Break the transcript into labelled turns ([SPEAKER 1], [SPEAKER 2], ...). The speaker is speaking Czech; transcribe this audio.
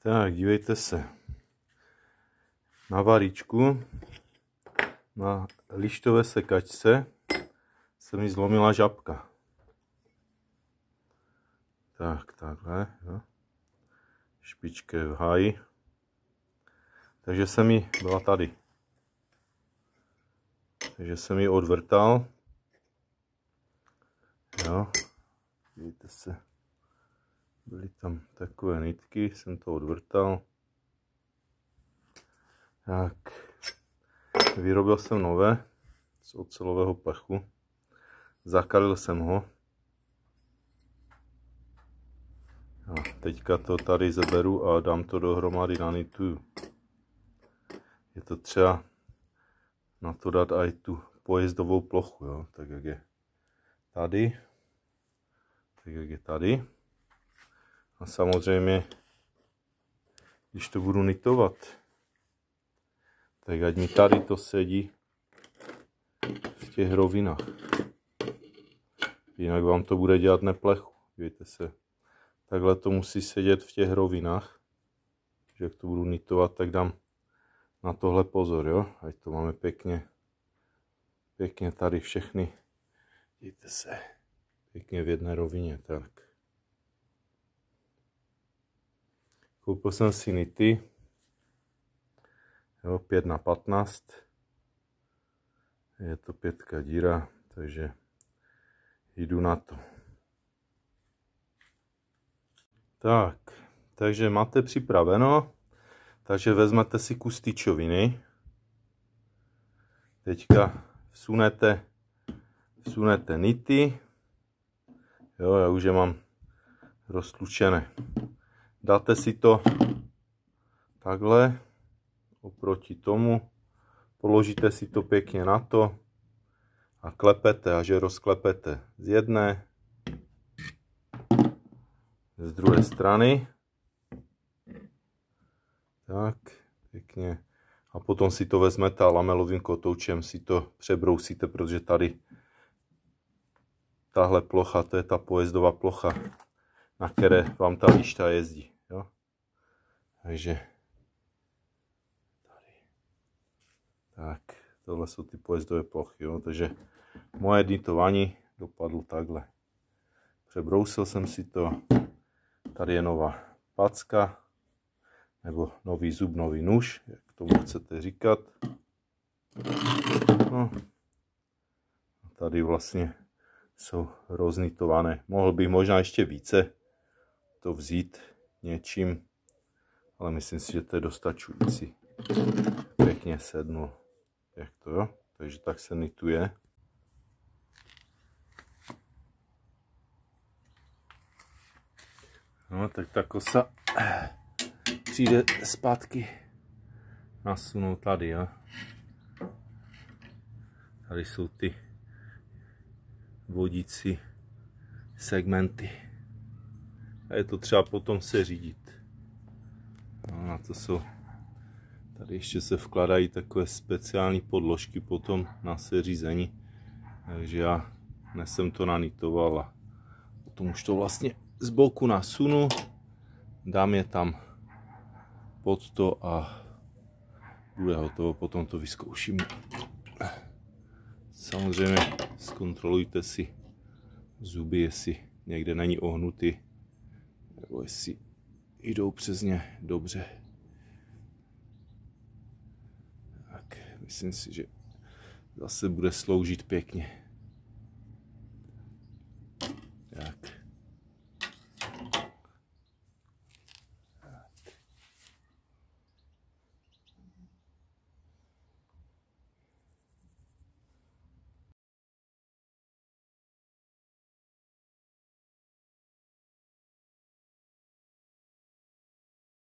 [SPEAKER 1] Tak, dívejte se. Na varíčku, na lištové sekačce se mi zlomila žabka. Tak, takhle, jo. Špička je v háji. Takže jsem ji, byla tady. Takže jsem ji odvrtal. Jo, vidíte se. Byly tam takové nitky, jsem to odvrtal. Tak, vyrobil jsem nové z ocelového plechu. Zakalil jsem ho. A teďka to tady zeberu a dám to dohromady na nitu. Je to třeba na to dát i tu pojezdovou plochu, jo? Tak jak je tady. Tak jak je tady. A samozřejmě, když to budu nitovat, tak ať mi tady to sedí v těch rovinách. Jinak vám to bude dělat neplechu. Víte se, takhle to musí sedět v těch rovinách. Že jak to budu nitovat, tak dám na tohle pozor, jo. Ať to máme pěkně tady všechny. Víte se, pěkně v jedné rovině, tak. Koupil jsem si nity, jo, 5x15, je to 5 díra, takže jdu na to. Tak, takže máte připraveno, takže vezmete si kus tyčoviny, teďka vsunete nity, jo, já už je mám roztlučené. Dáte si to takhle oproti tomu, položíte si to pěkně na to a klepete, až je rozklepete z jedné, z druhé strany. Tak, pěkně. A potom si to vezmete a lamelovým kotoučem si to přebrousíte, protože tady tahle plocha, to je ta pojezdová plocha, na které vám ta lišta jezdí. Jo? Takže tady. Tak, tohle jsou ty pojezdové plochy. Jo? Takže moje nitování dopadlo takhle. Přebrousil jsem si to. Tady je nová packa, nebo nový zub, nový nůž, jak tomu chcete říkat. No. Tady vlastně jsou roznitované. Mohl bych možná ještě více to vzít něčím, ale myslím si, že to je dostačující. Pěkně sednul. Jak to, jo? Takže tak se nituje. No, tak ta kosa přijde zpátky nasunout tady, jo. Tady jsou ty vodící segmenty. A je to třeba potom se řídit. No, na to jsou, tady ještě se vkladají takové speciální podložky potom na seřízení. Takže já dnes jsem to nanitoval a potom už to vlastně z boku nasunu, dám je tam pod to a bude hotovo, potom to vyzkouším. Samozřejmě zkontrolujte si zuby, jestli někde není ohnutý, nebo jestli jdou přes ně dobře. Tak, myslím si, že zase bude sloužit pěkně.